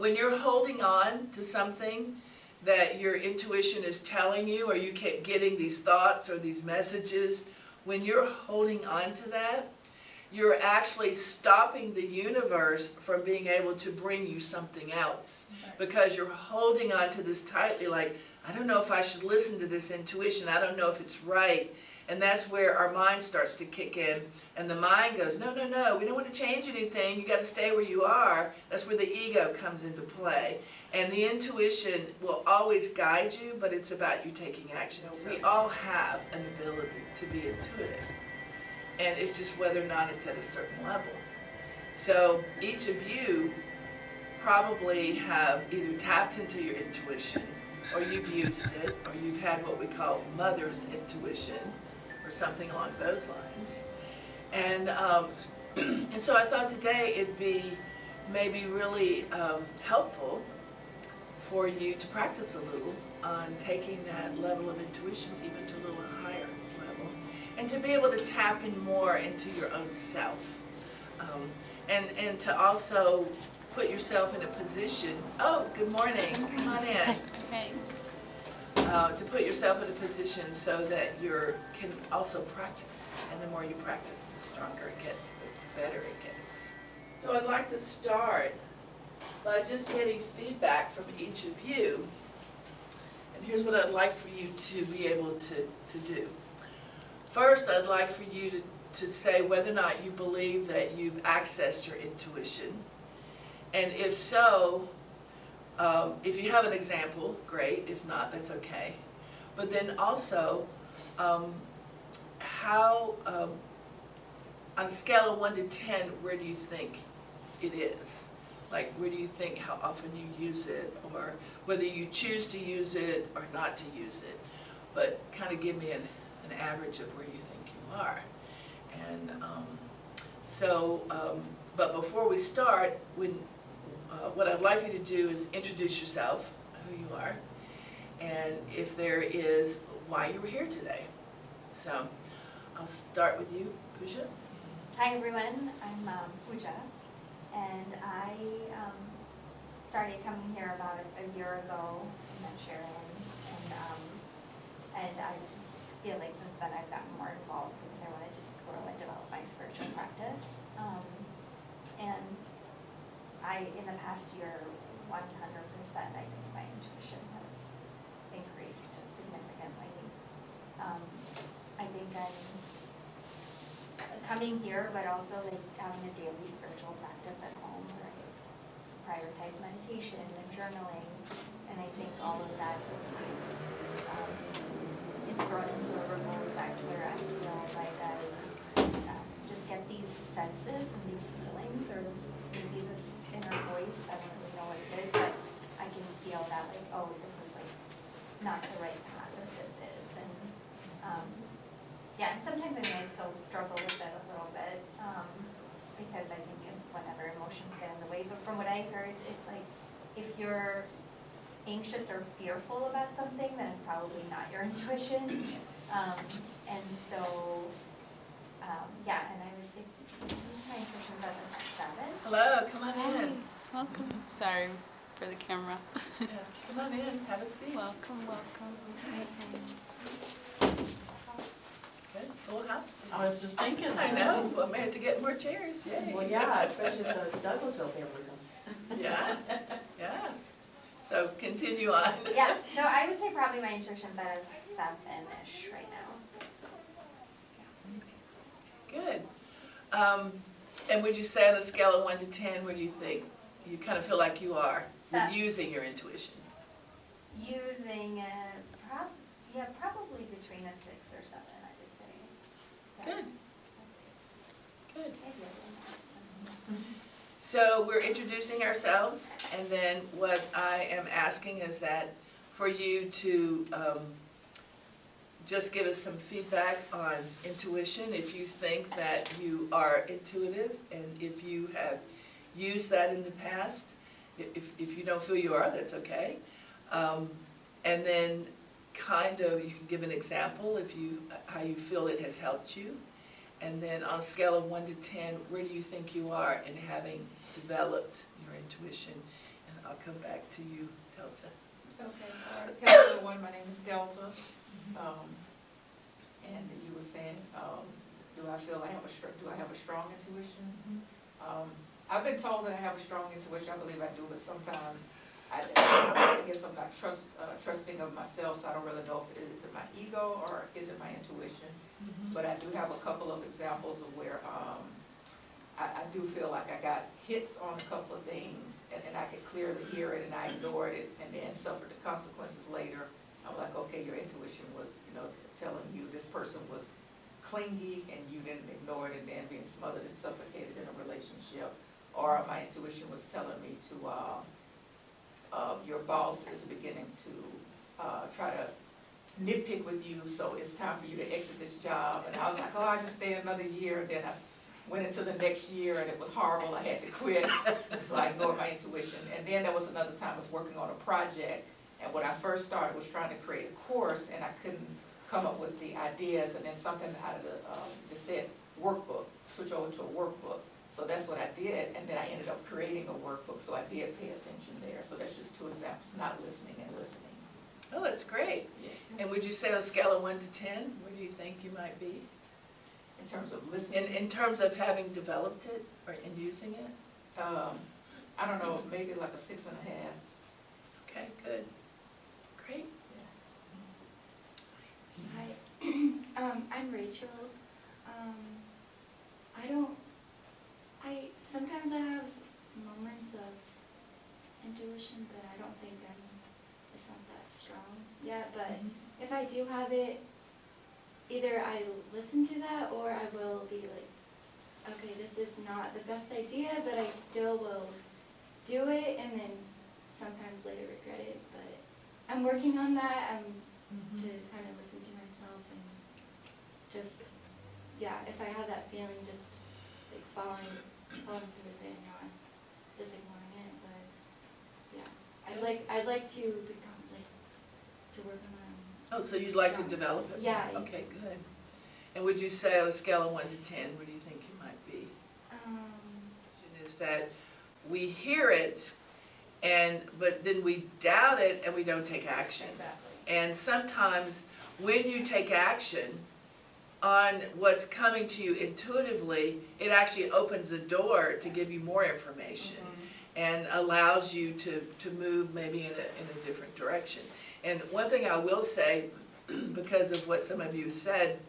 When you're holding on to something that your intuition is telling you, or you keep getting these thoughts or these messages, when you're holding on to that, you're actually stopping the universe from being able to bring you something else. Right. Because you're holding on to this tightly, like, I don't know if I should listen to this intuition, I don't know if it's right. And that's where our mind starts to kick in, and the mind goes, no, no, no, we don't want to change anything, you got to stay where you are. That's where the ego comes into play. And the intuition will always guide you, but it's about you taking action. We all have an ability to be intuitive, and it's just whether or not it's at a certain level. So each of you probably have either tapped into your intuition, or you've used it, or you've had what we call mother's intuition, or something along those lines. And so I thought today it'd be maybe really helpful for you to practice a little on taking that level of intuition even to a little higher level, and to be able to tap in more into your own self, and to also put yourself in a position, oh, good morning, come on in. Okay. To put yourself in a position so that you can also practice, and the more you practice, the stronger it gets, the better it gets. So I'd like to start by just getting feedback from each of you, and here's what I'd like for you to be able to do. First, I'd like for you to say whether or not you believe that you've accessed your intuition, and if so, if you have an example, great. If not, that's okay. But then also, how, on a scale of 1 to 10, where do you think it is? Like, where do you think how often you use it, or whether you choose to use it or not to use it? But kind of give me an average of where you think you are. And but before we start, what I'd like you to do is introduce yourself, who you are, and if there is why you were here today. So I'll start with you, Pooja. Hi everyone, I'm Pooja, and I started coming here about a year ago. I met Sharron, and I just feel like since then I've gotten more involved because I wanted to grow and develop my spiritual practice. And in the past year, 100%, I think my intuition has increased significantly. I think I'm coming here, but also like having a daily spiritual practice at home where I prioritize meditation and journaling, and I think all of that is it's grown into a ripple effect where I feel like I just get these senses and these feelings, or maybe this inner voice, I don't really know what it is, but I can feel that like, oh, this is like not the right path that this is. And yeah, and sometimes I may still struggle with it a little bit, because I think whenever emotions get in the way, but from what I heard, it's like if you're anxious or fearful about something, then it's probably not your intuition. And so yeah, and I would say my intuition's at a 7. Hello, come on Hi, in. welcome. Sorry for the camera. Yeah, come on in, have a seat. Welcome, welcome. Good, full house today. I was just thinking I that. know, well, we had to get more chairs, yay. Well, yeah, especially if the Douglasville family comes. Yeah, yeah. So continue on. Yeah, no, I would say probably my intuition's at a 7-ish right now. Good. And would you say on a scale of 1 to 10, where do you think you kind of feel like you are with using your intuition? Using it, probably between a 6 or 7, I would say. Good. Good. Maybe a little more. So we're introducing ourselves, and then what I am asking is that for you to just give us some feedback on intuition, if you think that you are intuitive, and if you have used that in the past. If you don't feel you are, that's okay. And then kind of, you can give an example how you feel it has helped you. And then on a scale of 1 to 10, where do you think you are in having developed your intuition? And I'll come back to you, Delta. Okay, hello everyone, my name is Delta. And you were saying, do I feel do I have a strong intuition? I've been told that I have a strong intuition, I believe I do, but sometimes I guess I'm not trusting of myself, so I don't really know if is it my ego or is it my intuition. But I do have a couple of examples of where I do feel like I got hits on a couple of things, and I could clearly hear it, and I ignored it, and then suffered the consequences later. I'm like, okay, your intuition was, telling you this person was clingy, and you didn't ignore it, and then being smothered and suffocated in a relationship. Or my intuition was telling me to, your boss is beginning to try to nitpick with you, so it's time for you to exit this job. And I was like, oh, I'll just stay another year. And then I went into the next year, and it was horrible. I had to quit, so I ignored my intuition. And then there was another time I was working on a project, and when I first started was trying to create a course, and I couldn't come up with the ideas, and then something out of the, just said workbook, switch over to a workbook. So that's what I did, and then I ended up creating a workbook, so I did pay attention there. So that's just two examples, not listening and listening. Oh, that's great. Yes. And would you say on a scale of 1 to 10, where do you think you might be? In terms of listening? In terms of having developed it or in using it? I don't know, maybe like a 6.5. Okay, good. Great. Hi, I'm Rachel. Sometimes I have moments of intuition, but I don't think it's not that strong yet. But if I do have it, either I listen to that or I will be like, okay, this is not the best idea, but I still will do it, and then sometimes later regret it. But I'm working on that. To kind of listen to myself and just, if I have that feeling, just like following through with it, not just ignoring it. But I'd like to become to work on that. Oh, so you'd like to develop it? Yeah. Okay, good. And would you say on a scale of 1 to 10, where do you think you might be? Is that we hear it, but then we doubt it and we don't take action. Exactly. And sometimes when you take action on what's coming to you intuitively, it actually opens the door to give you more information and allows you to move maybe in a different direction. And one thing I will say, because of what some of you said,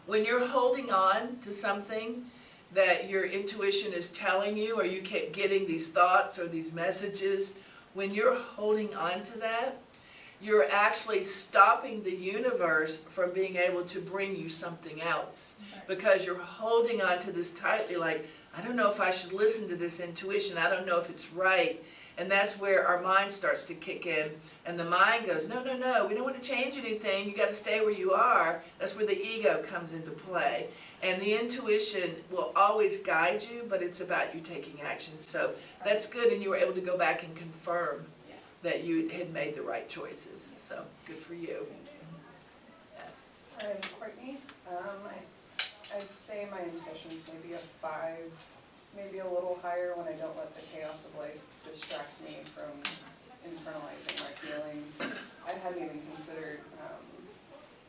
when you're holding on to something that your intuition is telling you, or you keep getting these thoughts or these messages, when you're holding on to that, you're actually stopping the universe from being able to bring you something else. Because you're holding on to this tightly, like, I don't know if I should listen to this intuition, I don't know if it's right. And that's where our mind starts to kick in, and the mind goes, no, no, no, we don't want to change anything, you got to stay where you are. That's where the ego comes into play. And the intuition will always guide you, but it's about you taking action. So that's good, and you were able to go back and confirm that you had made the right choices. So good for you. Yes. Hi, I'm Courtney. I'd say my intuition's maybe a 5, maybe a little higher when I don't let the chaos of life distract me from internalizing my feelings. I hadn't even considered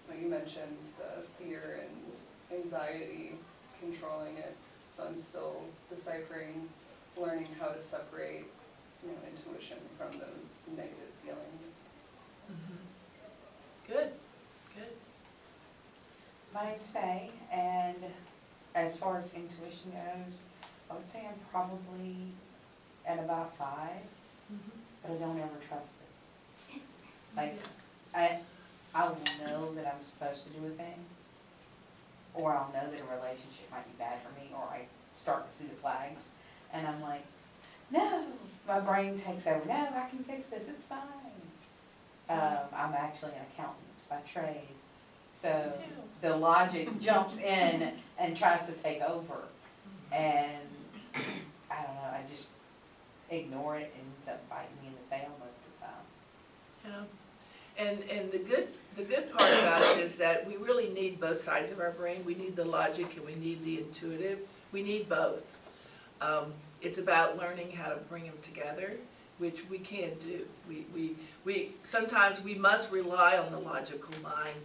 what you mentioned, the fear and anxiety controlling it. So I'm still deciphering, learning how to separate intuition from those negative feelings. Good, good. Mine's Faye, and as far as intuition goes, I would say I'm probably at about 5, but I don't ever trust it. Like, I will know that I'm supposed to do a thing, or I'll know that a relationship might be bad for me, or I start to see the flags, and I'm like, no, my brain takes over, no, I can fix this, it's fine. I'm actually an accountant by trade, so the logic jumps in and tries to take over, and I don't know, I just ignore it and it ends up biting me in the tail most of the time. Yeah, and the good part about it is that we really need both sides of our brain. We need the logic and we need the intuitive. We need both. It's about learning how to bring them together which we can do. Sometimes we must rely on the logical mind.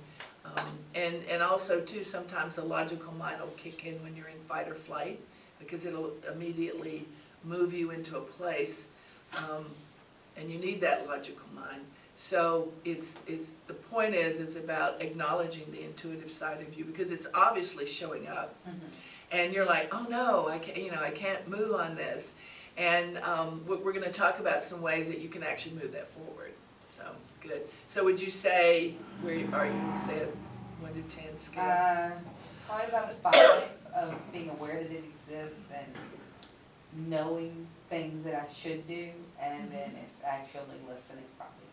And also too, sometimes the logical mind will kick in when you're in fight or flight, because it'll immediately move you into a place, and you need that logical mind. So the point is about acknowledging the intuitive side of you, because it's obviously showing up, and you're like, oh no, I can't move on this. And we're going to talk about some ways that you can actually move that forward. So, good. So would you say, where are you, say a 1 to 10 scale? Probably about a 5 of being aware that it exists and knowing things that I should do, and then if actually listening, probably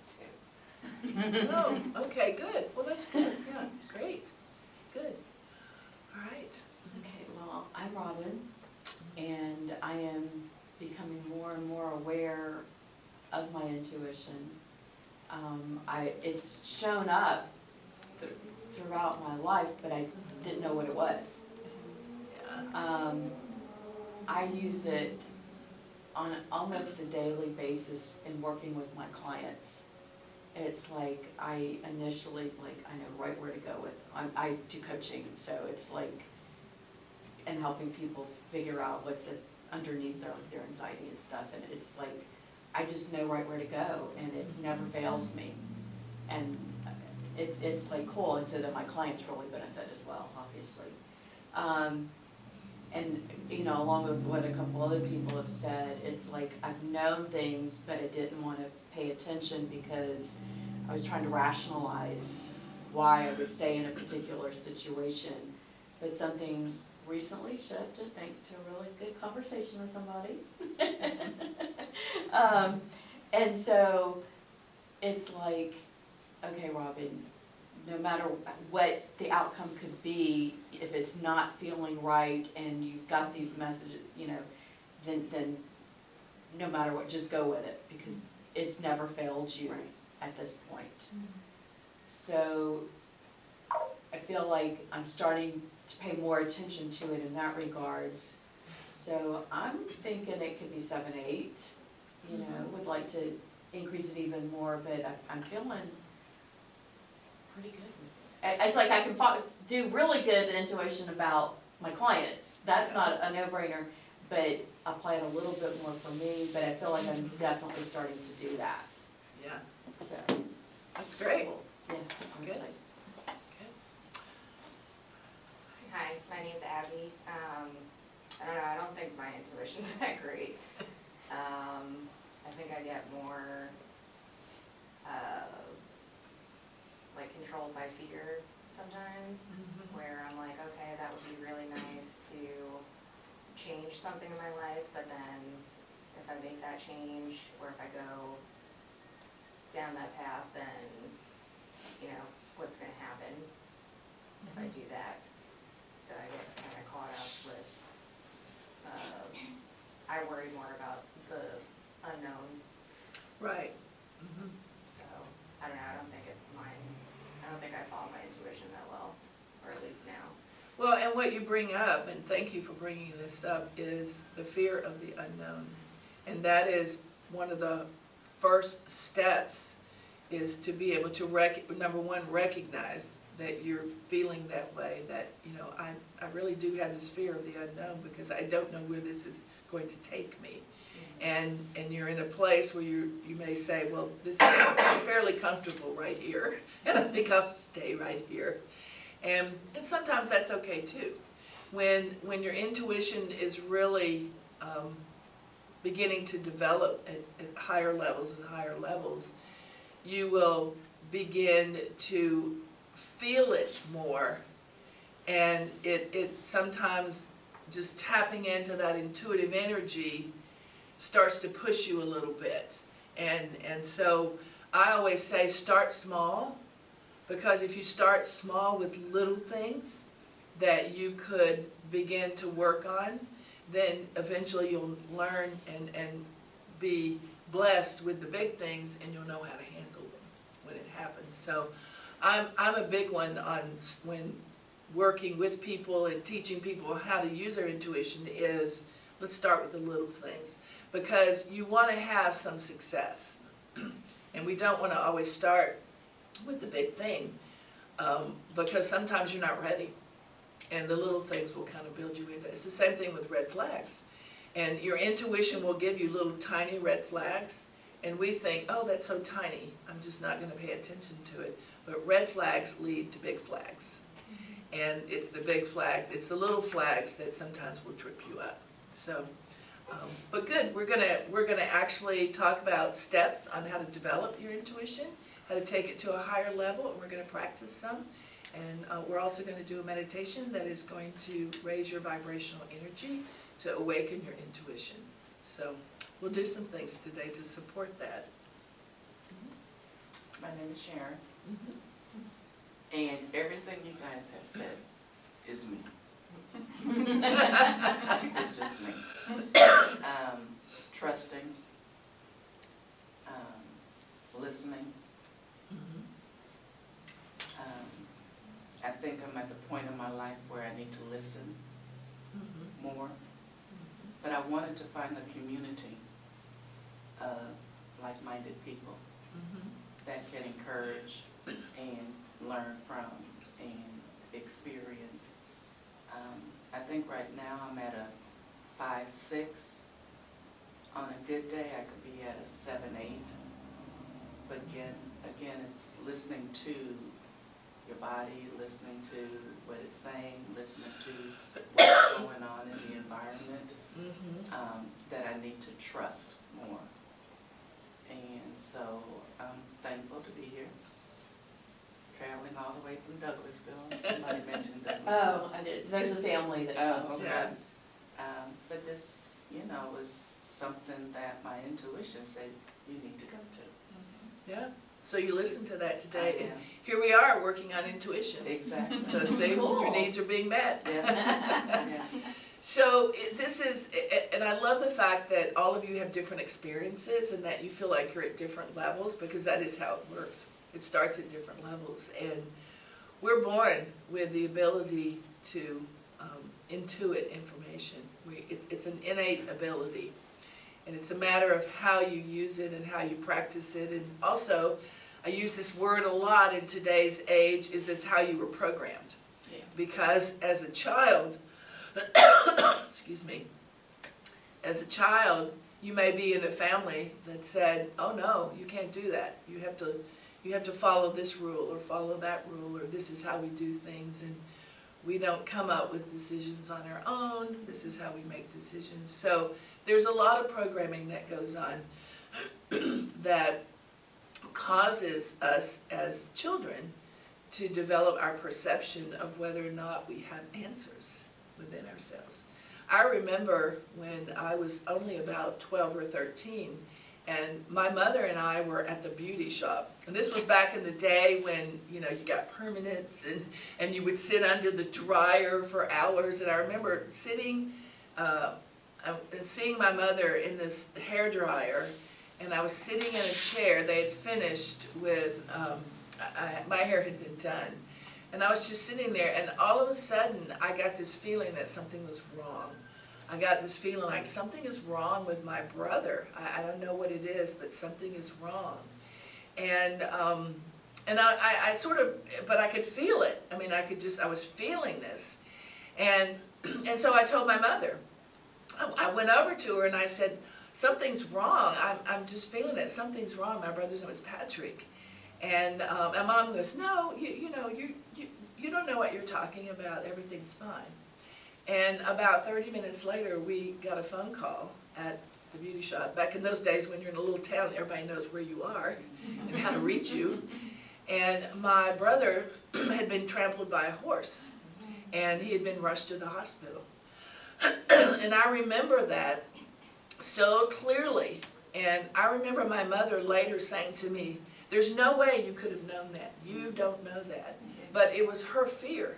2. Oh, okay, good. Well, that's good. Yeah, great. Good. All right. Okay, well, I'm Robin, and I am becoming more and more aware of my intuition. It's shown up throughout my life, but I didn't know what it was. Yeah. I use it on almost a daily basis in working with my clients. It's like I initially, I know right where to go with. I do coaching, so it's like, and helping people figure out what's underneath their anxiety and stuff, and it's like, I just know right where to go, and it never fails me. And it's like cool, and so that my clients really benefit as well, obviously. And, along with what a couple other people have said, it's like I've known things, but I didn't want to pay attention because I was trying to rationalize why I would stay in a particular situation. But something recently shifted thanks to a really good conversation with somebody. And so it's like, okay, Robin, no matter what the outcome could be, if it's not feeling right and you've got these messages, then no matter what, just go with it, because it's never failed you at this point. So I feel like I'm starting to pay more attention to it in that regards. So I'm thinking it could be 7, 8, would like to increase it even more, but I'm feeling pretty good with it. It's like I can do really good intuition about my clients. That's not a no-brainer, but apply it a little bit more for me, but I feel like I'm definitely starting to do that. Yeah, So, that's great. yes, I'm Good. excited. Hi, my name's Abby. I don't know, I don't think my intuition's that great. I think I get more, controlled by fear sometimes, where I'm like, okay, that would be really nice to change something in my life, but then if I make that change, or if I go down that path, then, what's gonna happen if I do that? So I get kind of caught up with, I worry more about the unknown, Right. so, I don't know, I don't think I follow my intuition that well, or at least now. Well, and what you bring up, and thank you for bringing this up, is the fear of the unknown. And that is one of the first steps, is to be able to, number one, recognize that you're feeling that way, that, I really do have this fear of the unknown because I don't know where this is going to take me. And you're in a place where you may say, well, I'm fairly comfortable right here, and I think I'll stay right here. And sometimes that's okay too. When your intuition is really beginning to develop at higher levels and higher levels, you will begin to feel it more, and it sometimes just tapping into that intuitive energy starts to push you a little bit. And so I always say start small, because if you start small with little things that you could begin to work on, then eventually you'll learn and be blessed with the big things, and you'll know how to handle them when it happens. So I'm a big one on when working with people and teaching people how to use their intuition is, let's start with the little things. because you want to have some success. And we don't want to always start with the big thing, because sometimes you're not ready. And the little things will kind of build you into it. It's the same thing with red flags. And your intuition will give you little tiny red flags, and we think, oh, that's so tiny, I'm just not going to pay attention to it. But red flags lead to big flags. And it's the big flags, it's the little flags that sometimes will trip you up. So, but good, we're gonna actually talk about steps on how to develop your intuition, how to take it to a higher level, and we're gonna practice some. And we're also gonna do a meditation that is going to raise your vibrational energy to awaken your intuition. So we'll do some things today to support that. My name is Sharron, and everything you guys have said is me. It's just me. Trusting, listening. I think I'm at the point in my life where I need to listen more. But I wanted to find a community of like-minded people that can encourage and learn from and experience. I think right now I'm at a 5-6. On a good day, I could be at a 7-8. But again, it's listening to your body, listening to what it's saying, listening to what's going on in the environment, that I need to trust more. And so I'm thankful to be here, traveling all the way from Douglasville. Somebody mentioned Douglasville. Oh, I did, there's a family that comes. okay. Yes. But this, was something that my intuition said you need to go to. Yeah, so you listened to that today. I And am. here we are working on intuition. Exactly. So see, Cool. your needs are being met. Yeah. So this is, and I love the fact that all of you have different experiences and that you feel like you're at different levels, because that is how it works. It starts at different levels, and we're born with the ability to intuit information. It's an innate ability, and it's a matter of how you use it and how you practice it. And also, I use this word a lot in today's age, is it's how you were programmed. Yeah. Because as a child, excuse me, as a child, you may be in a family that said, oh no, you can't do that. You have to follow this rule or follow that rule, or this is how we do things, and we don't come up with decisions on our own. This is how we make decisions. So there's a lot of programming that goes on that causes us as children to develop our perception of whether or not we have answers within ourselves. I remember when I was only about 12 or 13, and my mother and I were at the beauty shop. And this was back in the day when, you got permanents and you would sit under the dryer for hours. And I remember sitting, seeing my mother in this hair dryer, and I was sitting in a chair. They had finished with, my hair had been done. And I was just sitting there, and all of a sudden, I got this feeling that something was wrong. I got this feeling like something is wrong with my brother. I don't know what it is, but something is wrong. And I sort of, but I could feel it. I mean, I was feeling this. And so I told my mother. I went over to her and I said, something's wrong. I'm just feeling it. Something's wrong. My brother's name was Patrick. And my mom goes, no, you don't know what you're talking about. Everything's fine. And about 30 minutes later, we got a phone call at the beauty shop. Back in those days when you're in a little town, everybody knows where you are and how to reach you. And my brother had been trampled by a horse, and he had been rushed to the hospital. And I remember that so clearly. And I remember my mother later saying to me, there's no way you could have known that. You don't know that. But it was her fear.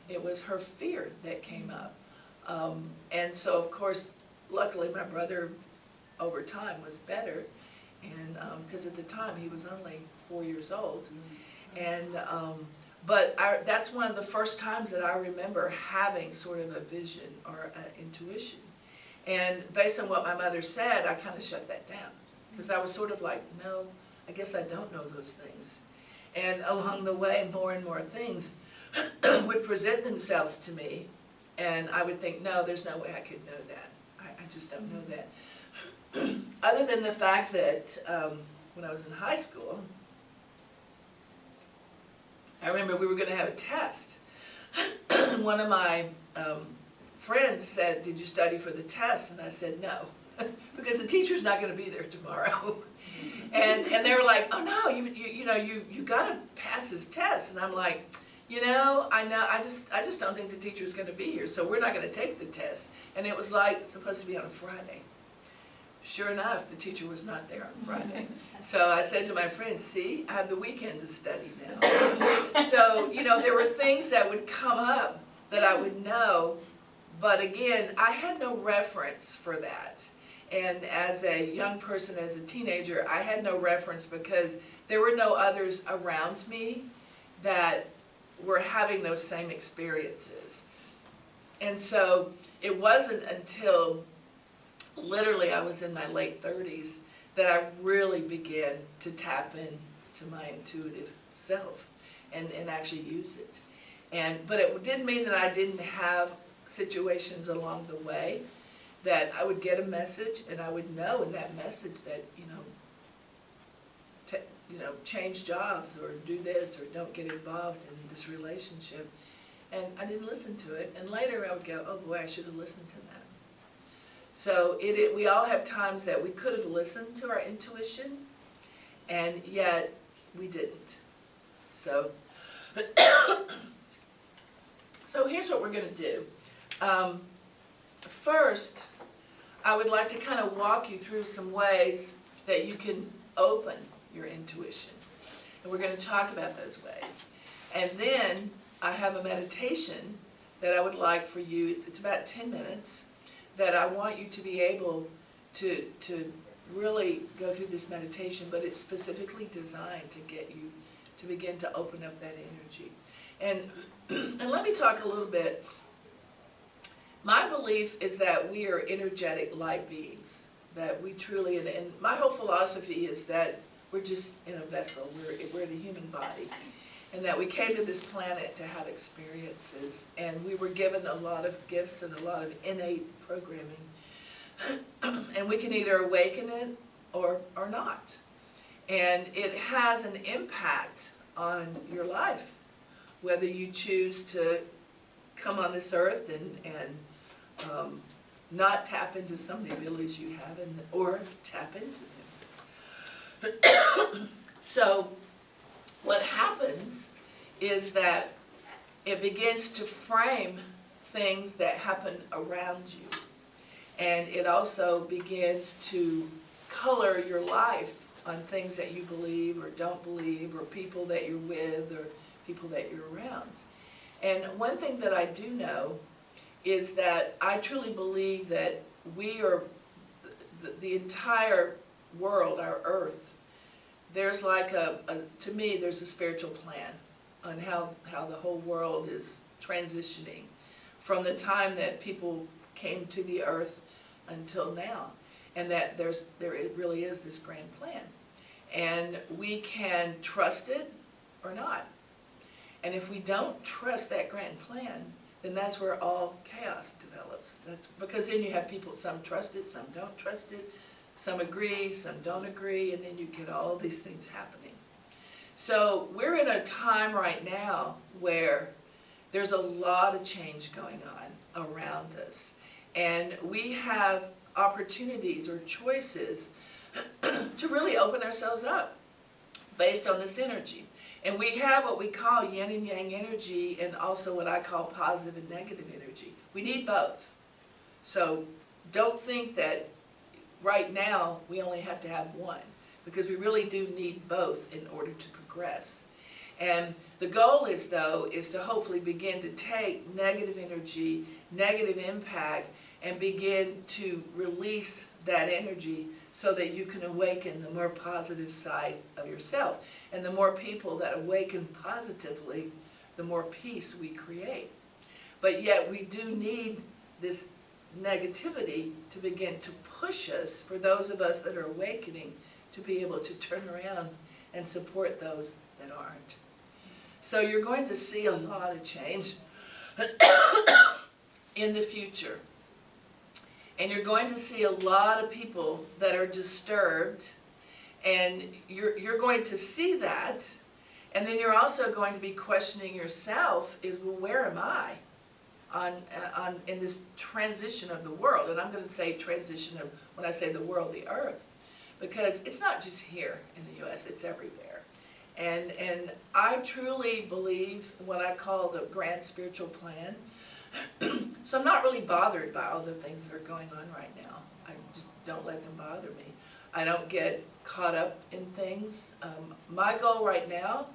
It was her fear that came up. And so, of course, luckily my brother, over time, was better. And because at the time, he was only 4 years old. And but that's one of the first times that I remember having sort of a vision or an intuition. And based on what my mother said, I kind of shut that down. Because I was sort of like, no, I guess I don't know those things. And along the way, more and more things would present themselves to me. And I would think, no, there's no way I could know that. I just don't know that. Other than the fact that when I was in high school, I remember we were going to have a test. One of my friends said, did you study for the test? And I said, no, because the teacher's not going to be there tomorrow. And they were like, oh no, you got to pass this test. And I'm like, I just don't think the teacher's going to be here, so we're not going to take the test. And it was like supposed to be on a Friday. Sure enough, the teacher was not there on Friday. So I said to my friends, see, I have the weekend to study now. So, there were things that would come up that I would know, but again, I had no reference for that. And as a young person, as a teenager, I had no reference because there were no others around me that were having those same experiences. And so it wasn't until literally I was in my late 30s that I really began to tap into my intuitive self and actually use it. But it didn't mean that I didn't have situations along the way that I would get a message and I would know in that message that, change jobs or do this or don't get involved in this relationship. And I didn't listen to it. And later I would go, oh boy, I should have listened to that. So we all have times that we could have listened to our intuition, and yet we didn't. So here's what we're going to do. First, I would like to kind of walk you through some ways that you can open your intuition. And we're going to talk about those ways. And then I have a meditation that I would like for you. It's about 10 minutes. That I want you to be able to really go through this meditation, but it's specifically designed to get you to begin to open up that energy. And let me talk a little bit. My belief is that we are energetic light beings, that we truly, and my whole philosophy is that we're just in a vessel, we're the human body, and that we came to this planet to have experiences, and we were given a lot of gifts and a lot of innate programming, and we can either awaken it or not. And it has an impact on your life, whether you choose to come on this earth and not tap into some of the abilities you have, or tap into them. So what happens is that it begins to frame things that happen around you. And it also begins to color your life on things that you believe or don't believe, or people that you're with, or people that you're around. And one thing that I do know is that I truly believe that we are, the entire world, our earth, there's like to me, there's a spiritual plan on how the whole world is transitioning from the time that people came to the earth until now. And that there really is this grand plan. And we can trust it or not. And if we don't trust that grand plan, then that's where all chaos develops. That's because then you have people, some trust it, some don't trust it, some agree, some don't agree, and then you get all these things happening. So we're in a time right now where there's a lot of change going on around us. And we have opportunities or choices to really open ourselves up based on this energy. And we have what we call yin and yang energy, and also what I call positive and negative energy. We need both. So don't think that right now we only have to have one, because we really do need both in order to progress. And the goal is, though, is to hopefully begin to take negative energy, negative impact, and begin to release that energy so that you can awaken the more positive side of yourself. And the more people that awaken positively, the more peace we create. But yet we do need this negativity to begin to push us, for those of us that are awakening, to be able to turn around and support those that aren't. So you're going to see a lot of change in the future. And you're going to see a lot of people that are disturbed, and you're going to see that, and then you're also going to be questioning yourself, well, where am I in this transition of the world? And I'm going to say transition of, when I say the world, the earth, because it's not just here in the U.S., it's everywhere. And I truly believe what I call the grand spiritual plan. So I'm not really bothered by all the things that are going on right now. I just don't let them bother me. I don't get caught up in things. My goal right now,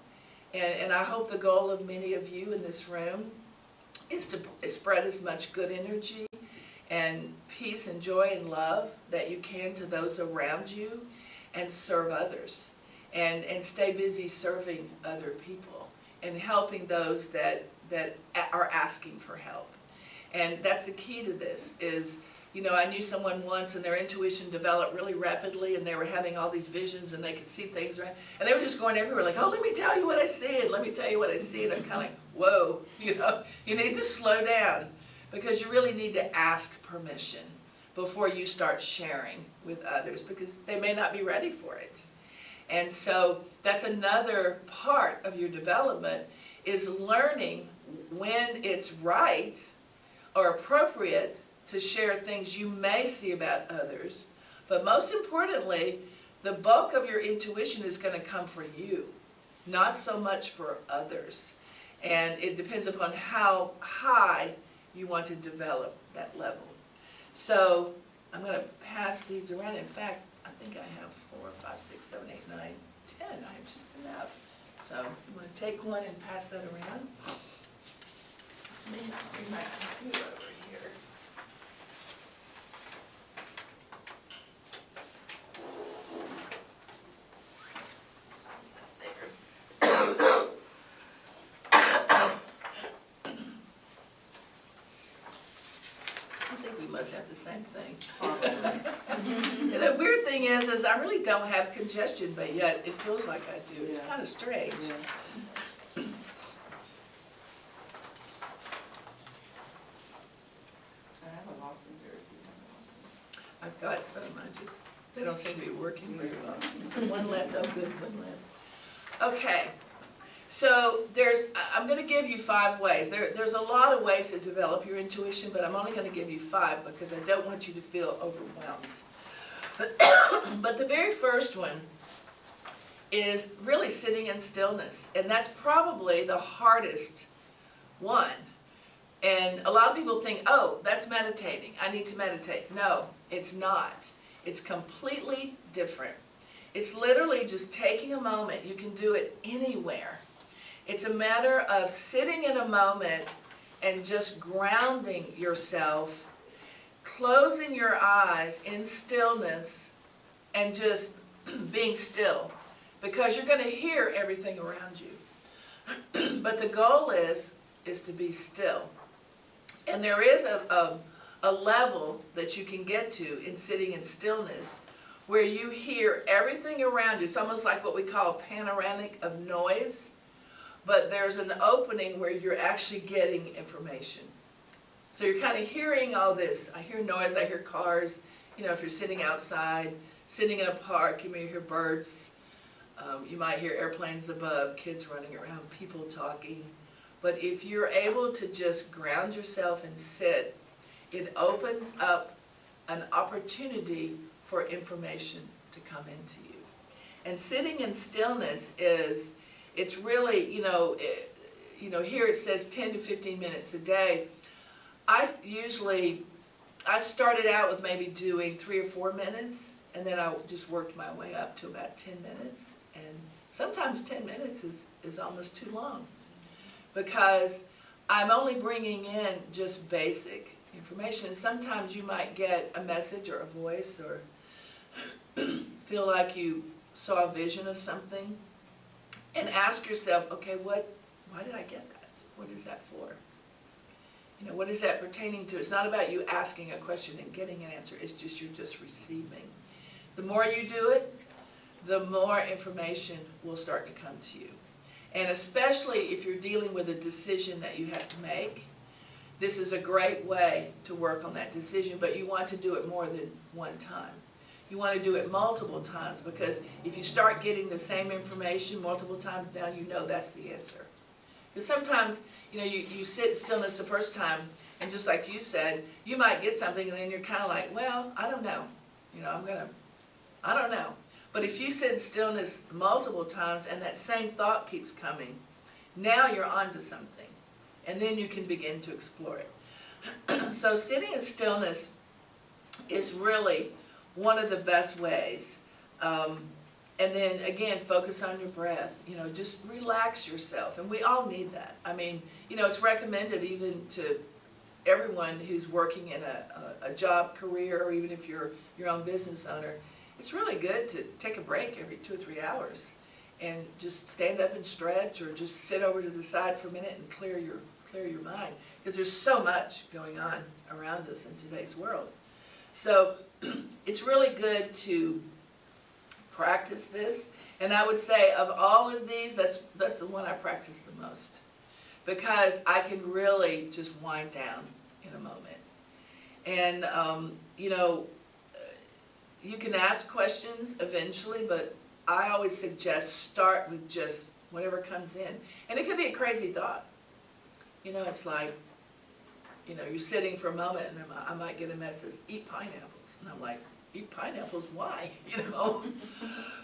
and I hope the goal of many of you in this room, is to spread as much good energy and peace and joy and love that you can to those around you, and serve others, and stay busy serving other people and helping those that are asking for help. And that's the key to this is, you know, I knew someone once and their intuition developed really rapidly, and they were having all these visions and they could see things around, and they were just going everywhere like, oh, let me tell you what I see, and let me tell you what I see, and I'm kind of like, whoa, you know, you need to slow down, because you really need to ask permission before you start sharing with others, because they may not be ready for it. And so that's another part of your development, is learning when it's right or appropriate to share things you may see about others. But most importantly, the bulk of your intuition is going to come for you, not so much for others. And it depends upon how high you want to develop that level. So I'm going to pass these around. In fact, I think I have 4, 5, 6, 7, 8, 9, 10. I have just enough. So I'm going to take one and pass that around. Let me bring my computer over here. I think we must have the same thing. And the weird thing is I really don't have congestion, but yet it feels like I do. It's kind of strange. I've got some, they don't seem to be working very well. One left, oh good, one left. Okay, so I'm going to give you 5 ways. There's a lot of ways to develop your intuition, but I'm only going to give you 5 because I don't want you to feel overwhelmed. But the very first one is really sitting in stillness, and that's probably the hardest one. And a lot of people think, oh, that's meditating. I need to meditate. No, it's not. It's completely different. It's literally just taking a moment. You can do it anywhere. It's a matter of sitting in a moment and just grounding yourself, closing your eyes in stillness, and just being still, because you're going to hear everything around you. But the goal is to be still. And there is a level that you can get to in sitting in stillness where you hear everything around you. It's almost like what we call a panoramic of noise, but there's an opening where you're actually getting information. So you're kind of hearing all this. I hear noise, I hear cars. You know, if you're sitting outside, sitting in a park, you may hear birds. You might hear airplanes above, kids running around, people talking. But if you're able to just ground yourself and sit, it opens up an opportunity for information to come into you. And sitting in stillness it's really, here it says 10 to 15 minutes a day. I started out with maybe doing 3 or 4 minutes, and then I just worked my way up to about 10 minutes. And sometimes 10 minutes is almost too long, because I'm only bringing in just basic information. Sometimes you might get a message or a voice, or feel like you saw a vision of something, and ask yourself, okay, why did I get that? What is that for? You know, what is that pertaining to? It's not about you asking a question and getting an answer, it's just you're just receiving. The more you do it, the more information will start to come to you. And especially if you're dealing with a decision that you have to make, this is a great way to work on that decision, but you want to do it more than one time. You want to do it multiple times, because if you start getting the same information multiple times down, you know that's the answer. Because sometimes, you know, you sit in stillness the first time, and just like you said, you might get something, and then you're kind of like, well, I don't know. You know, I don't know. But if you sit in stillness multiple times, and that same thought keeps coming, now you're onto something. And then you can begin to explore it. So sitting in stillness is really one of the best ways. And then again, focus on your breath. You know, just relax yourself. And we all need that. I mean, you know, it's recommended even to everyone who's working in a job, career, or even if you're your own business owner. It's really good to take a break every 2 or 3 hours and just stand up and stretch, or just sit over to the side for a minute and clear your mind, because there's so much going on around us in today's world. So it's really good to practice this, and I would say of all of these, that's the one I practice the most, because I can really just wind down in a moment. And you know, you can ask questions eventually, but I always suggest start with just whatever comes in. And it could be a crazy thought. You know, it's like, you know, you're sitting for a moment and I might get a message, eat pineapples. And I'm like, eat pineapples? Why? You know?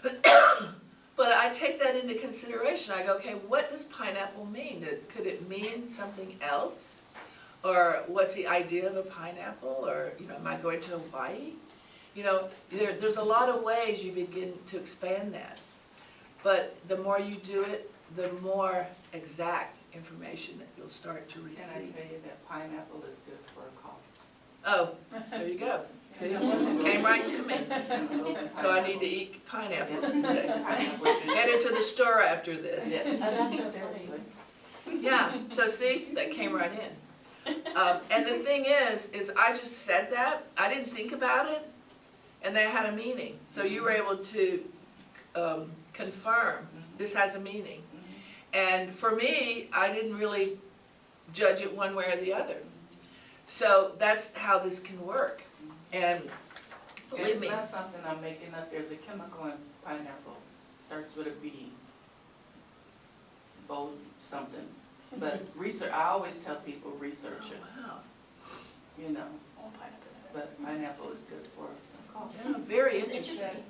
But I take that into consideration. I go, okay, what does pineapple mean? Could it mean something else? Or what's the idea of a pineapple? Or, you know, am I going to Hawaii? You know, there's a lot of ways you begin to expand that. But the more you do it, the more exact information that you'll start to receive. Can I tell you that pineapple is good for a cough? Oh, there you go. See, came right to me. So I need to eat pineapples today. Headed to the store after this. Yes. Oh, that's so funny. Yeah, so see, that came right in. And the thing is I just said that, I didn't think about it, and they had a meaning. So you were able to confirm this has a meaning. And for me, I didn't really judge it one way or the other. So that's how this can work. And believe me. It's not something I'm making up. There's a chemical in pineapple. Starts with a B. Bold something. But research, I always tell people research it. Oh, wow. You know. But pineapple is good for a cough. Yeah, very interesting.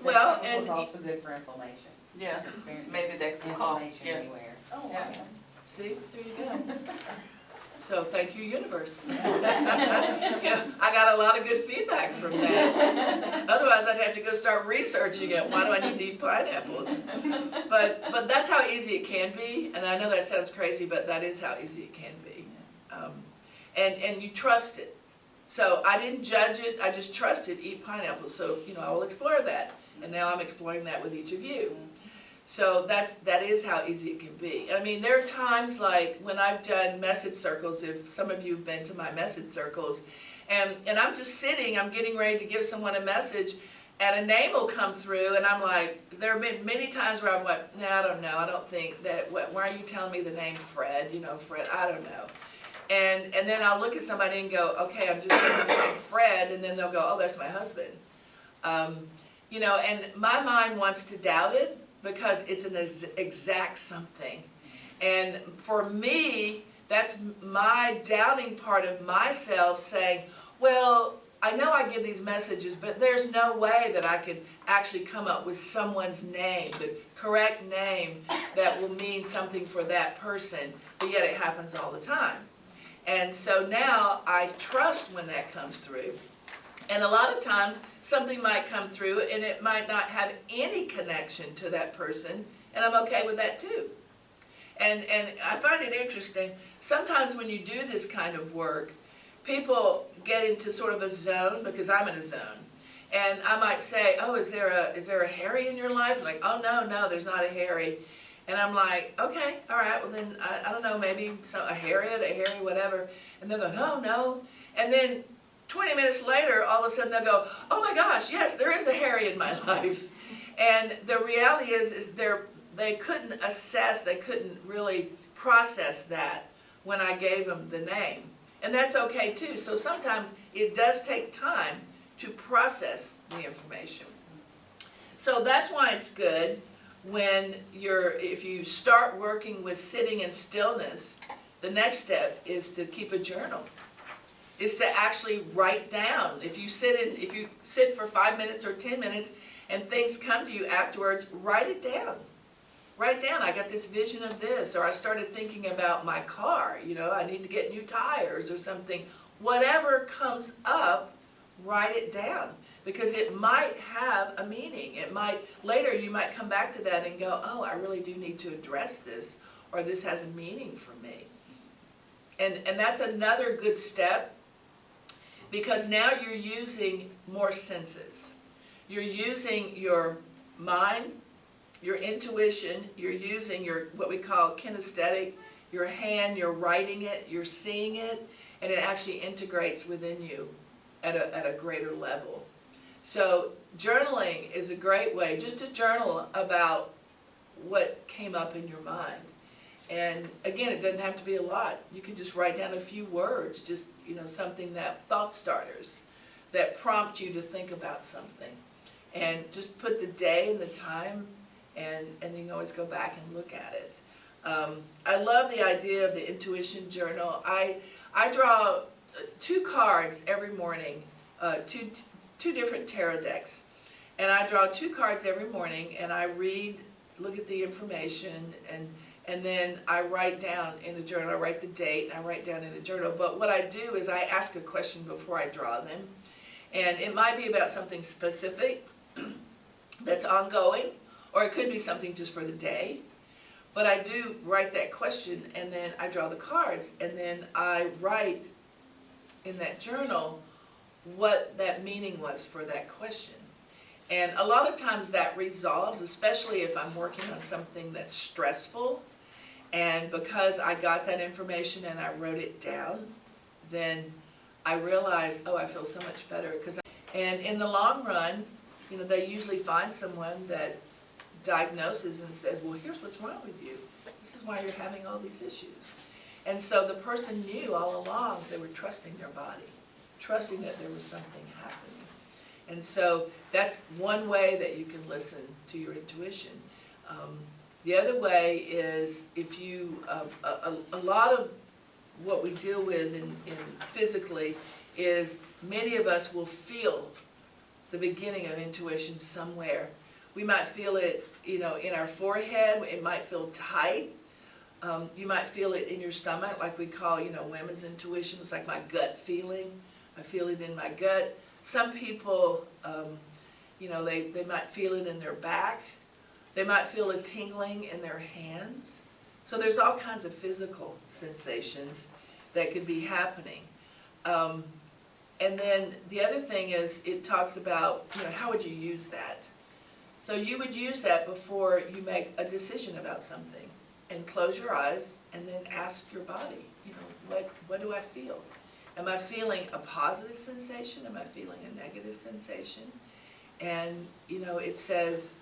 Well, Well, and it's also good for inflammation. Yeah, maybe that's a cough. Inflammation Yeah. anywhere. Oh, Yeah. wow. see, there you go. So thank you, universe. Yeah, I got a lot of good feedback from that. Otherwise, I'd have to go start researching it. Why do I need to eat pineapples? But that's how easy it can be. And I know that sounds crazy, but that is how easy it can be. And you trust it. So I didn't judge it. I just trusted eat pineapples. So, you know, I will explore that. And now I'm exploring that with each of you. So that is how easy it can be. I mean, there are times like when I've done message circles, if some of you have been to my message circles, and I'm just sitting, I'm getting ready to give someone a message, and a name will come through, and I'm like, there have been many times where I'm like, nah, I don't know, I don't think that, why are you telling me the name Fred? You know, Fred, I don't know. And then I'll look at somebody and go, okay, I'm just saying this name Fred, and then they'll go, oh, that's my husband. You know, and my mind wants to doubt it, because it's an exact something. And for me, that's my doubting part of myself saying, well, I know I give these messages, but there's no way that I could actually come up with someone's name, the correct name that will mean something for that person, but yet it happens all the time. And so now I trust when that comes through. And a lot of times, something might come through and it might not have any connection to that person, and I'm okay with that too. And I find it interesting, sometimes when you do this kind of work, people get into sort of a zone, because I'm in a zone, and I might say, oh, is there a Harry in your life? Like, oh, no, there's not a Harry. And I'm like, okay, all right, well then, I don't know, maybe a Harriet, whatever. And they'll go, no. And then 20 minutes later, all of a sudden they'll go, oh my gosh, yes, there is a Harry in my life. And the reality is they couldn't assess, they couldn't really process that when I gave them the name. And that's okay too. So sometimes it does take time to process the information. So that's why it's good when if you start working with sitting in stillness, the next step is to keep a journal. Is to actually write down. If you sit for 5 minutes or 10 minutes and things come to you afterwards, write it down. Write down, I got this vision of this, or I started thinking about my car, I need to get new tires or something. Whatever comes up, write it down, because it might have a meaning. Later you might come back to that and go, oh, I really do need to address this, or this has a meaning for me. And that's another good step, because now you're using more senses. You're using your mind, your intuition, you're using what we call kinesthetic, your hand, you're writing it, you're seeing it, and it actually integrates within you at a greater level. So journaling is a great way just to journal about what came up in your mind. And again, it doesn't have to be a lot. You can just write down a few words, just something thought starters that prompt you to think about something. And just put the day and the time, and you can always go back and look at it. I love the idea of the intuition journal. I draw 2 cards every morning, two different tarot decks. And I draw 2 cards every morning, and I look at the information, and then I write down in a journal. I write the date, and I write down in a journal. But what I do is I ask a question before I draw them. And it might be about something specific that's ongoing, or it could be something just for the day. But I do write that question, and then I draw the cards, and then I write in that journal what that meaning was for that question. And a lot of times that resolves, especially if I'm working on something that's stressful. And because I got that information and I wrote it down, then I realize, oh, I feel so much better. And in the long run, they usually find someone that diagnoses and says, well, here's what's wrong with you. This is why you're having all these issues. And so the person knew all along they were trusting their body, trusting that there was something happening. And so that's one way that you can listen to your intuition. The other way is if you, a lot of what we deal with in physically is many of us will feel the beginning of intuition somewhere. We might feel it, in our forehead. It might feel tight. You might feel it in your stomach, like we call, women's intuition. It's like my gut feeling. I feel it in my gut. Some people, they might feel it in their back. They might feel a tingling in their hands. So there's all kinds of physical sensations that could be happening. And then the other thing is, it talks about, how would you use that? So you would use that before you make a decision about something. And close your eyes and then ask your body, what do I feel? Am I feeling a positive sensation? Am I feeling a negative sensation? And, it says,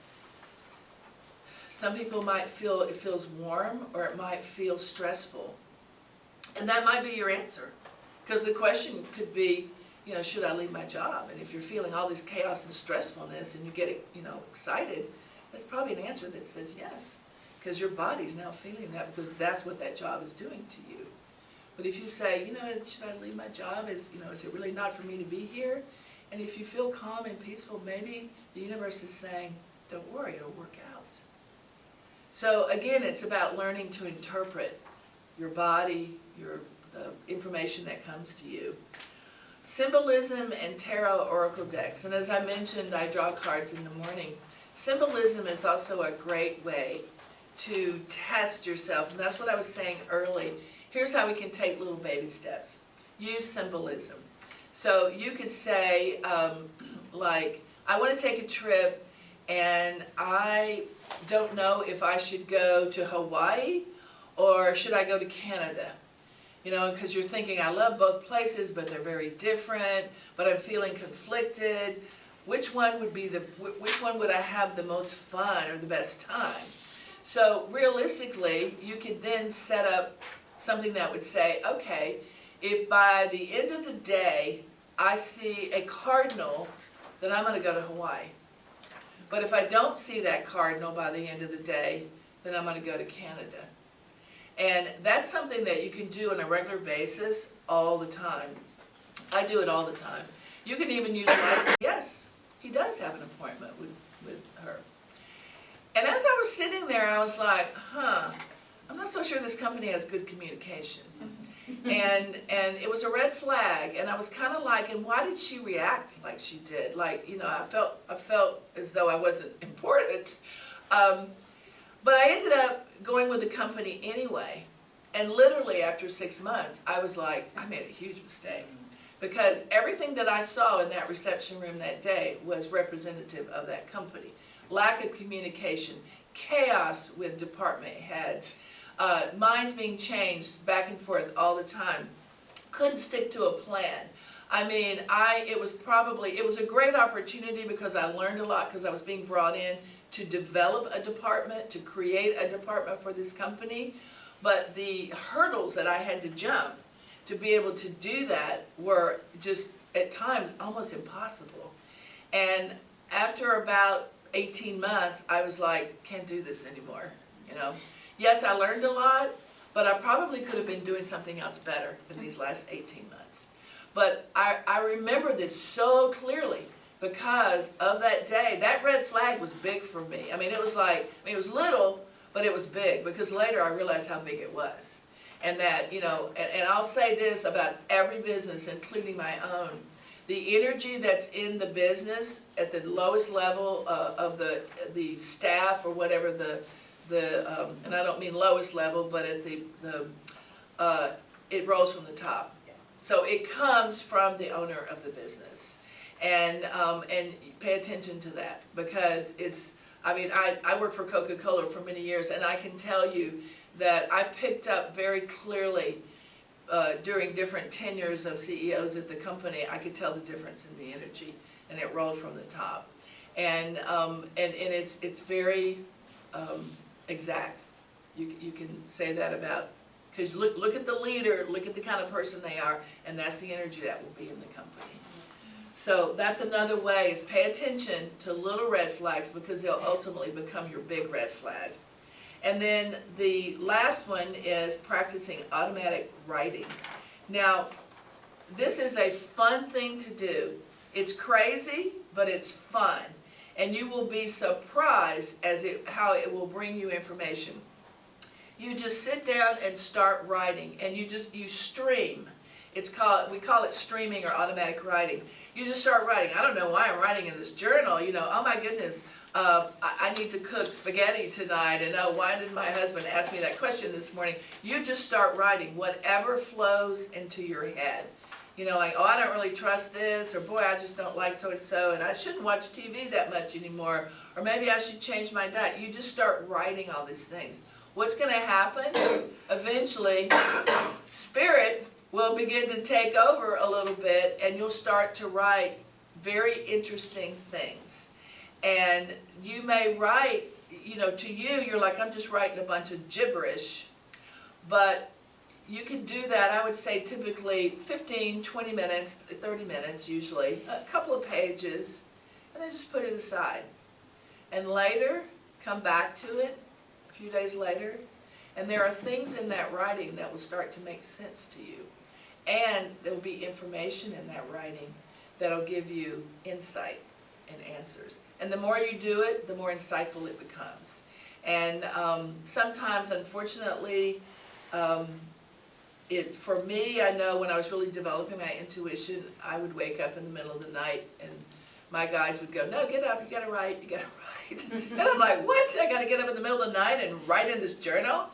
some people might feel it feels warm, or it might feel stressful. And that might be your answer. Because the question could be, should I leave my job? And if you're feeling all this chaos and stressfulness and you get, excited, that's probably an answer that says yes. Because your body's now feeling that, because that's what that job is doing to you. But if you say, should I leave my job? Is it really not for me to be here? And if you feel calm and peaceful, maybe the universe is saying, don't worry, it'll work out. So again, it's about learning to interpret your body, the information that comes to you. Symbolism and tarot oracle decks. And as I mentioned, I draw cards in the morning. Symbolism is also a great way to test yourself. And that's what I was saying early. Here's how we can take little baby steps. Use symbolism. So you could say, I want to take a trip, and I don't know if I should go to Hawaii or should I go to Canada. You know, because you're thinking, I love both places, but they're very different, but I'm feeling conflicted. Which one would I have the most fun or the best time? So realistically, you could then set up something that would say, okay, if by the end of the day I see a cardinal, then I'm going to go to Hawaii. But if I don't see that cardinal by the end of the day, then I'm going to go to Canada. And that's something that you can do on a regular basis all the time. I do it all the time. You can even use when I say, yes, he does have an appointment with her. And as I was sitting there, I was like, I'm not so sure this company has good communication. And it was a red flag, and I was kind of like, and why did she react like she did? Like, you know, I felt as though I wasn't important. But I ended up going with the company anyway. And literally after 6 months, I was like, I made a huge mistake. Because everything that I saw in that reception room that day was representative of that company. Lack of communication, chaos with department heads, minds being changed back and forth all the time. Couldn't stick to a plan. I mean, it was a great opportunity because I learned a lot because I was being brought in to develop a department, to create a department for this company. But the hurdles that I had to jump to be able to do that were just, at times, almost impossible. And after about 18 months, I was like, can't do this anymore, you know. Yes, I learned a lot, but I probably could have been doing something else better in these last 18 months. But I remember this so clearly because of that day. That red flag was big for me. I mean, it was like, it was little, but it was big because later I realized how big it was. And that, you know, and I'll say this about every business, including my own, the energy that's in the business at the lowest level of the staff or whatever and I don't mean lowest level, but at it rolls from the top. So it comes from the owner of the business. And pay attention to that because I mean, I worked for Coca-Cola for many years, and I can tell you that I picked up very clearly during different tenures of CEOs at the company. I could tell the difference in the energy, and it rolled from the top. And it's very exact. You can say that about, because look at the leader, look at the kind of person they are, and that's the energy that will be in the company. So that's another way, is pay attention to little red flags because they'll ultimately become your big red flag. And then the last one is practicing automatic writing. Now, this is a fun thing to do. It's crazy, but it's fun. And you will be surprised how it will bring you information. You just sit down and start writing, and you stream. We call it streaming or automatic writing. You just start writing. I don't know why I'm writing in this journal, you know, oh my goodness, I need to cook spaghetti tonight, and oh, why did my husband ask me that question this morning? You just start writing whatever flows into your head. You know, like, oh, I don't really trust this, or boy, I just don't like so-and-so, and I shouldn't watch TV that much anymore, or maybe I should change my diet. You just start writing all these things. What's going to happen? Eventually, spirit will begin to take over a little bit, and you'll start to write very interesting things. And you may write, you know, to you, you're like, I'm just writing a bunch of gibberish. But you can do that, I would say, typically 15, 20 minutes, 30 minutes usually, a couple of pages, and then just put it aside. And later, come back to it a few days later, and there are things in that writing that will start to make sense to you. And there will be information in that writing that will give you insight and answers. And the more you do it, the more insightful it becomes. And sometimes, unfortunately, for me, I know when I was really developing my intuition, I would wake up in the middle of the night and my guides would go, no, get up, you gotta write, you gotta write. And I'm like, what? I gotta get up in the middle of the night and write in this journal?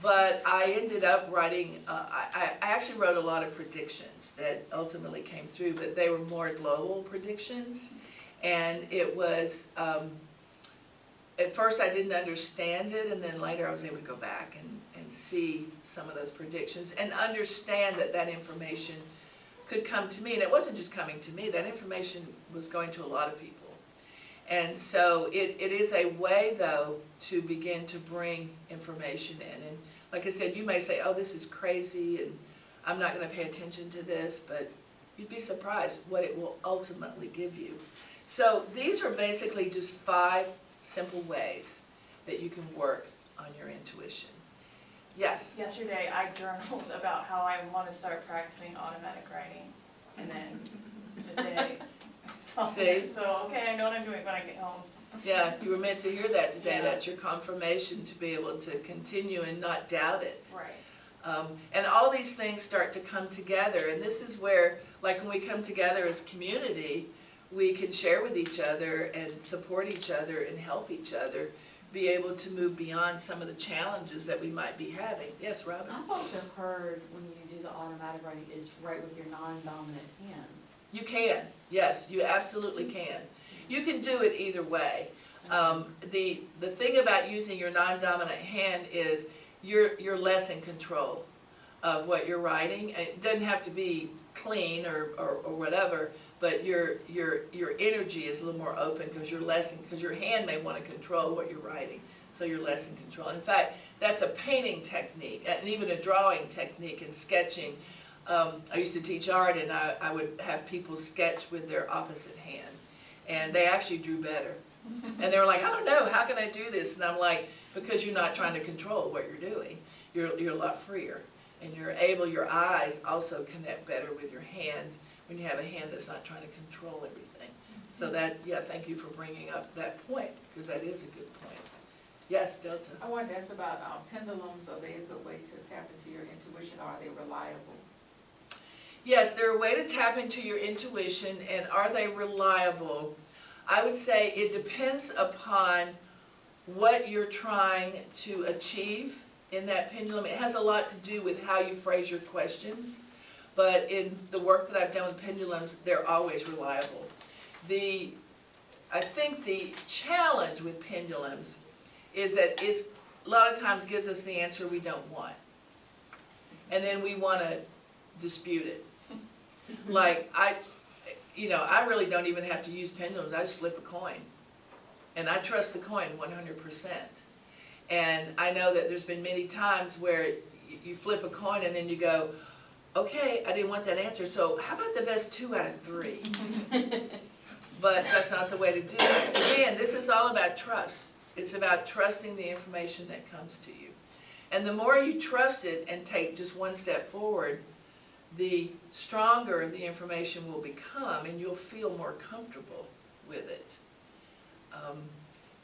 But I ended up writing, I actually wrote a lot of predictions that ultimately came through, but they were more global predictions. And it was at first I didn't understand it, and then later I was able to go back and see some of those predictions and understand that that information could come to me. And it wasn't just coming to me, that information was going to a lot of people. And so it is a way, though, to begin to bring information in. And like I said, you may say, oh, this is crazy, and I'm not going to pay attention to this, but you'd be surprised what it will ultimately give you. So these are basically just 5 simple ways that you can work on your intuition. Yes? Yesterday, I journaled about how I want to start practicing automatic writing, and then the day. See? So, okay, I know what I'm doing when I get home. Yeah, you were meant to hear that today. Yeah. That's your confirmation to be able to continue and not doubt it. Right. And all these things start to come together, and this is where, like when we come together as community, we can share with each other and support each other and help each other be able to move beyond some of the challenges that we might be having. Yes, Robin? I've also heard when you do the automatic writing is write with your non-dominant hand. You can, yes, you absolutely can. You can do it either way. The thing about using your non-dominant hand is you're less in control of what you're writing. It doesn't have to be clean or whatever, but your energy is a little more open because because your hand may want to control what you're writing, so you're less in control. In fact, that's a painting technique and even a drawing technique and sketching. I used to teach art, and I would have people sketch with their opposite hand, and they actually drew better. And they were like, I don't know, how can I do this? And I'm like, because you're not trying to control what you're doing. You're a lot freer, and your eyes also connect better with your hand when you have a hand that's not trying to control everything. So thank you for bringing up that point, because that is a good point. Yes, Delta? I wanted to ask about pendulums. Are they a good way to tap into your intuition, or are they reliable? Yes, they're a way to tap into your intuition, and are they reliable? I would say it depends upon what you're trying to achieve in that pendulum. It has a lot to do with how you phrase your questions, but in the work that I've done with pendulums, they're always reliable. I think the challenge with pendulums is that it a lot of times gives us the answer we don't want, and then we want to dispute it. Like I really don't even have to use pendulums. I just flip a coin, and I trust the coin 100%. And I know that there's been many times where you flip a coin and then you go, okay, I didn't want that answer, so how about the best 2 out of 3? But that's not the way to do it. Again, this is all about trust. It's about trusting the information that comes to you. And the more you trust it and take just one step forward, the stronger the information will become, and you'll feel more comfortable with it.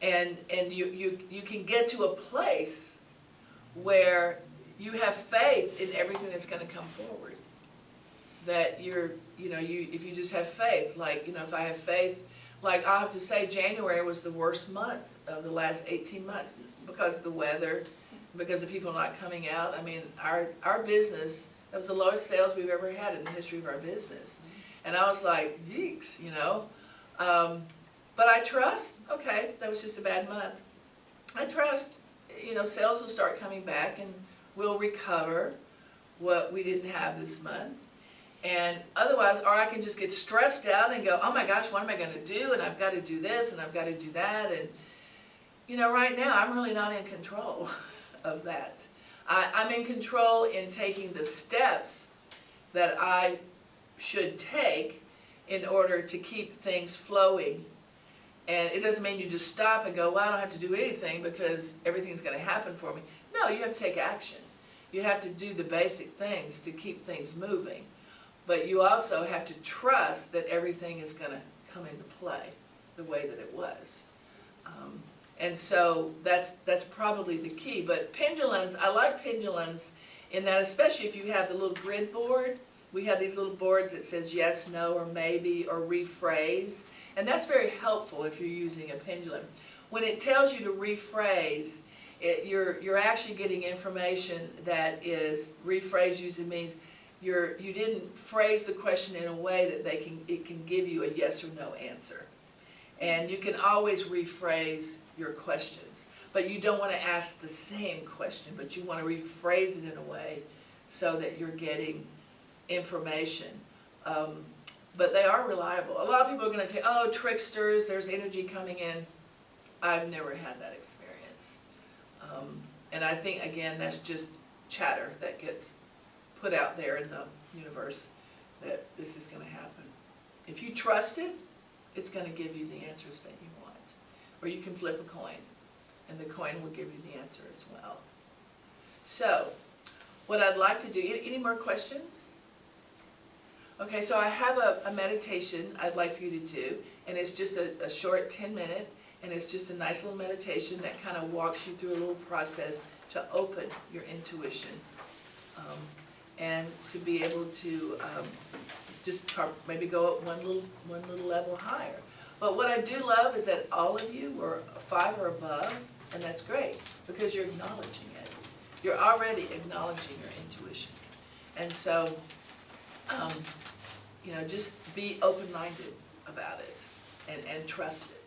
And you can get to a place where you have faith in everything that's going to come forward. That if you just have faith, if I have faith, like I'll have to say January was the worst month of the last 18 months because of the weather, because of people not coming out. I mean, our business, that was the lowest sales we've ever had in the history of our business. And I was like, yeeks, But I trust, okay, that was just a bad month. I trust, sales will start coming back and we'll recover what we didn't have this month. And otherwise, or I can just get stressed out and go, oh my gosh, what am I going to do? And I've got to do this and I've got to do that. And, right now, I'm really not in control of that. I'm in control in taking the steps that I should take in order to keep things flowing. And it doesn't mean you just stop and go, well, I don't have to do anything because everything's going to happen for me. No, you have to take action. You have to do the basic things to keep things moving. But you also have to trust that everything is going to come into play the way that it was. And so that's probably the key. But pendulums, I like pendulums in that, especially if you have the little grid board. We have these little boards that says yes, no, or maybe, or rephrase. And that's very helpful if you're using a pendulum. When it tells you to rephrase, you're actually getting information that is, rephrase usually means you didn't phrase the question in a way that it can give you a yes or no answer. And you can always rephrase your questions, but you don't want to ask the same question, but you want to rephrase it in a way so that you're getting information. But they are reliable. A lot of people are going to say, oh, tricksters, there's energy coming in. I've never had that experience. And I think, again, that's just chatter that gets put out there in the universe that this is going to happen. If you trust it, it's going to give you the answers that you want. Or you can flip a coin, and the coin will give you the answer as well. So, what I'd like to do, any more questions? Okay, so I have a meditation I'd like for you to do, and it's just a short 10-minute, and it's just a nice little meditation that kind of walks you through a little process to open your intuition, and to be able to just maybe go up one little level higher. But what I do love is that all of you were 5 or above, and that's great, because you're acknowledging it. You're already acknowledging your intuition. And so, just be open-minded about it and trust it.